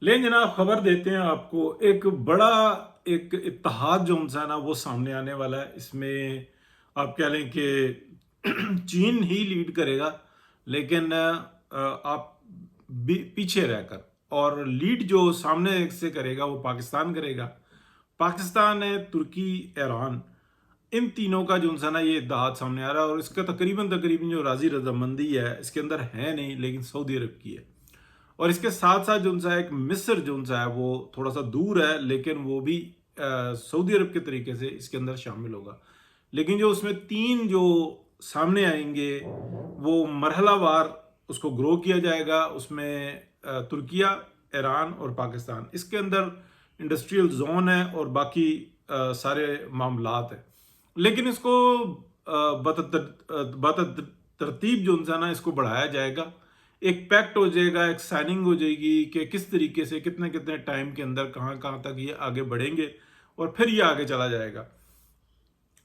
लेकिन जनाब खबर देते हैं आपको, एक बड़ा एक इत्तेहाद जो है ना वो सामने आने वाला है। इसमें आप कह लें कि चीन ही लीड करेगा, लेकिन आप पीछे रहकर, और लीड जो सामने से करेगा वो पाकिस्तान करेगा। पाकिस्तान है, तुर्की, ईरान, इन तीनों का जो है ना ये इत्तेहाद सामने आ रहा है। और इसका तकरीबन तकरीबन जो राजी रजामंदी है इसके अंदर है नहीं, लेकिन सऊदी अरब की है। और इसके साथ साथ जो सा एक मिस्र जो सा है वो थोड़ा सा दूर है, लेकिन वो भी सऊदी अरब के तरीके से इसके अंदर शामिल होगा। लेकिन जो उसमें तीन जो सामने आएंगे वो मरहलावार उसको ग्रो किया जाएगा। उसमें तुर्किया, ईरान और पाकिस्तान, इसके अंदर इंडस्ट्रियल जोन है और बाकी सारे मामलात हैं। लेकिन इसको तरतीब जो है ना इसको बढ़ाया जाएगा। एक पैक्ट हो जाएगा, एक साइनिंग हो जाएगी कि किस तरीके से कितने कितने टाइम के अंदर कहाँ कहाँ तक ये आगे बढ़ेंगे, और फिर ये आगे चला जाएगा।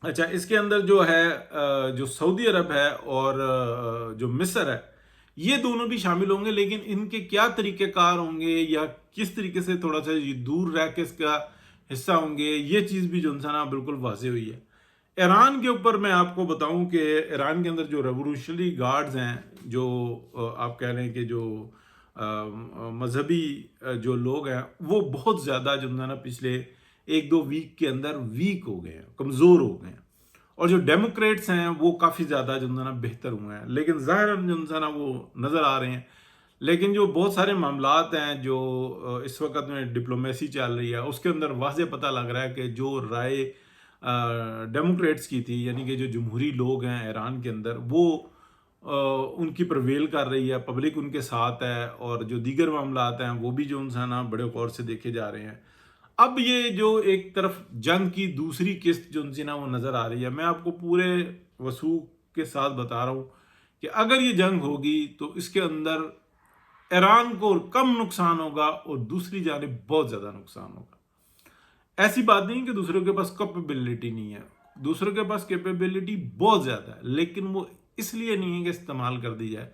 अच्छा, इसके अंदर जो है जो सऊदी अरब है और जो मिस्र है, ये दोनों भी शामिल होंगे। लेकिन इनके क्या तरीक़ेकार होंगे या किस तरीके से थोड़ा सा ये दूर रह के इसका हिस्सा होंगे, ये चीज़ भी जो है ना बिल्कुल वाज़ेह हुई है। ईरान के ऊपर मैं आपको बताऊं कि ईरान के अंदर जो रेवोल्यूशनरी गार्ड्स हैं, जो आप कह रहे हैं कि जो मजहबी जो लोग हैं, वो बहुत ज़्यादा जो है ना पिछले एक दो वीक के अंदर वीक हो गए हैं, कमज़ोर हो गए हैं। और जो डेमोक्रेट्स हैं वो काफ़ी ज़्यादा जो है ना बेहतर हुए हैं, लेकिन ज़ाहिर जो है ना वो नज़र आ रहे हैं। लेकिन जो बहुत सारे मामलात हैं जो इस वक्त में डिप्लोमेसी चल रही है, उसके अंदर वाज़ेह पता लग रहा है कि जो राय डेमोक्रेट्स की थी, यानी कि जो जमहूरी लोग हैं ईरान के अंदर, वो उनकी प्रवेल कर रही है, पब्लिक उनके साथ है। और जो दीगर मामलात हैं वो भी जो है ना बड़े गौर से देखे जा रहे हैं। अब ये जो एक तरफ जंग की दूसरी किस्त जो उनसे ना वो नज़र आ रही है, मैं आपको पूरे वसूख के साथ बता रहा हूँ कि अगर ये जंग होगी तो इसके अंदर ईरान को कम नुकसान होगा और दूसरी जानिब बहुत ज़्यादा नुकसान होगा। ऐसी बात नहीं कि दूसरों के पास कैपेबिलिटी नहीं है, दूसरों के पास कैपेबिलिटी बहुत ज़्यादा है, लेकिन वो इसलिए नहीं है कि इस्तेमाल कर दी जाए।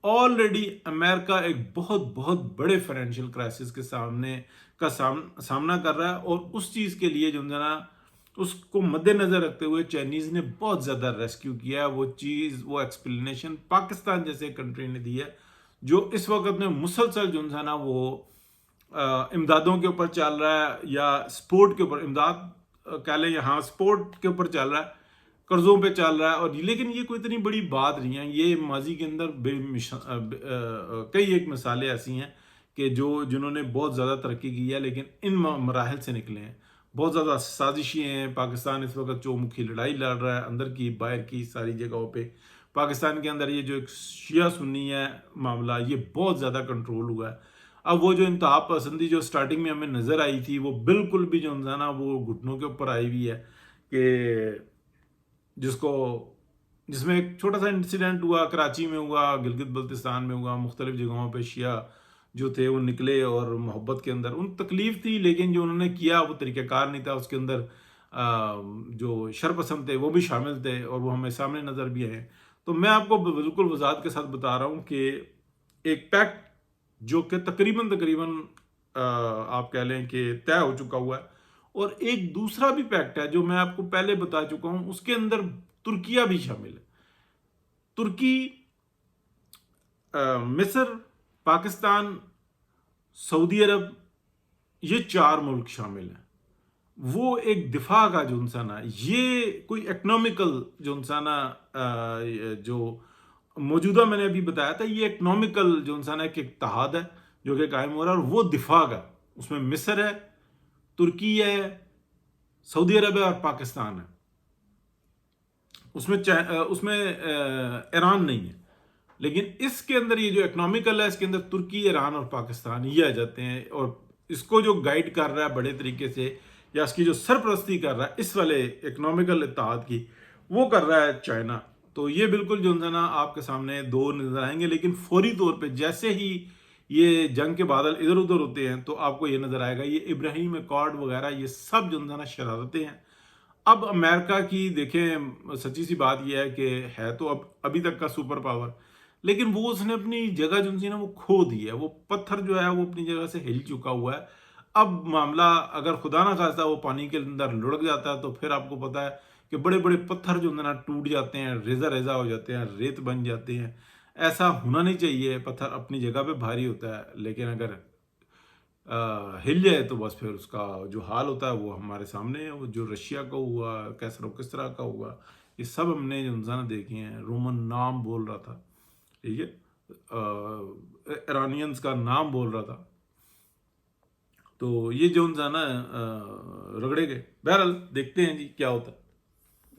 ऑलरेडी अमेरिका एक बहुत बहुत बड़े फाइनेंशियल क्राइसिस के सामना कर रहा है, और उस चीज़ के लिए जो है ना उसको मद्देनजर रखते हुए चाइनीज़ ने बहुत ज़्यादा रेस्क्यू किया है। वो चीज़, वो एक्सप्लेनेशन पाकिस्तान जैसे कंट्री ने दी है, जो इस वक्त में मुसलसल जो है ना वो इमदादों के ऊपर चल रहा है, या स्पोर्ट के ऊपर इमदाद कह लें, यहाँ स्पोर्ट के ऊपर चल रहा है, कर्जों पे चल रहा है। और लेकिन ये कोई इतनी बड़ी बात नहीं है। ये माजी के अंदर कई एक मिसालें ऐसी हैं कि जिन्होंने बहुत ज़्यादा तरक्की की है, लेकिन इन मराहल से निकले हैं। बहुत ज़्यादा साजिशें हैं। पाकिस्तान इस वक्त चौमुखी लड़ाई लड़ रहा है, अंदर की बाहर की सारी जगहों पे। पाकिस्तान के अंदर ये जो एक शिया सुन्नी है मामला, ये बहुत ज़्यादा कंट्रोल हुआ है। अब वो जो इंतहा पसंदी जो स्टार्टिंग में हमें नज़र आई थी, वो बिल्कुल भी जो है ना वो घुटनों के ऊपर आई हुई है। कि जिसको जिसमें एक छोटा सा इंसिडेंट हुआ, कराची में हुआ, गिलगित बल्तिस्तान में हुआ, मुख्तलिफ जगहों पे शिया जो थे वो निकले और मोहब्बत के अंदर उन तकलीफ थी, लेकिन जो उन्होंने किया वो तरीक़ाकार नहीं था। उसके अंदर जो शरपसंद थे वो भी शामिल थे, और वो हमें सामने नज़र भी आए। तो मैं आपको बिल्कुल वजाहत के साथ बता रहा हूँ कि एक पैक्ट जो कि तकरीबन तकरीबन आप कह लें कि तय हो चुका हुआ है, और एक दूसरा भी पैक्ट है जो मैं आपको पहले बता चुका हूं, उसके अंदर तुर्किया भी शामिल है। तुर्की, मिस्र, पाकिस्तान, सऊदी अरब, ये चार मुल्क शामिल हैं। वो एक दिफा का जो ना, ये कोई इकनॉमिकल जो ना जो मौजूदा मैंने अभी बताया था, ये इकनॉमिकल जो ना एक इत्तेहाद है जो कि कायम हो रहा है, और वो दिफा का, उसमें मिस्र है, तुर्की है, सऊदी अरब है और पाकिस्तान है। उसमें ईरान नहीं है। लेकिन इसके अंदर ये जो इकनॉमिकल है, इसके अंदर तुर्की, ईरान और पाकिस्तान ये आ जाते हैं। और इसको जो गाइड कर रहा है बड़े तरीके से, या इसकी जो सरपरस्ती कर रहा है इस वाले इकनॉमिकल इत्तेहाद की, वो कर रहा है चाइना। तो ये बिल्कुल जो है ना आपके सामने दो नजर आएंगे। लेकिन फौरी तौर पे जैसे ही ये जंग के बादल इधर उधर होते हैं तो आपको ये नजर आएगा, ये इब्राहिम अकॉर्ड वगैरह ये सब जो है ना शरारतें हैं। अब अमेरिका की देखें, सच्ची सी बात यह है कि है तो अब अभी तक का सुपर पावर, लेकिन वो उसने अपनी जगह जो सी ना वो खो दी है, वो पत्थर जो है वो अपनी जगह से हिल चुका हुआ है। अब मामला अगर खुदा ना खास्ता वो पानी के अंदर लुढ़क जाता है तो फिर आपको पता है कि बड़े बड़े पत्थर जो ना टूट जाते हैं, रेजा रेजा हो जाते हैं, रेत बन जाते हैं। ऐसा होना नहीं चाहिए, पत्थर अपनी जगह पे भारी होता है, लेकिन अगर हिल जाए तो बस फिर उसका जो हाल होता है वो हमारे सामने है। वो जो रशिया का हुआ, कैसरो किसरा का हुआ, ये सब हमने जो ना देखे हैं। रोमन नाम बोल रहा था, ठीक है, ईरानियंस का नाम बोल रहा था, तो ये जो ना रगड़े गए। बहरहाल देखते हैं जी क्या होता है।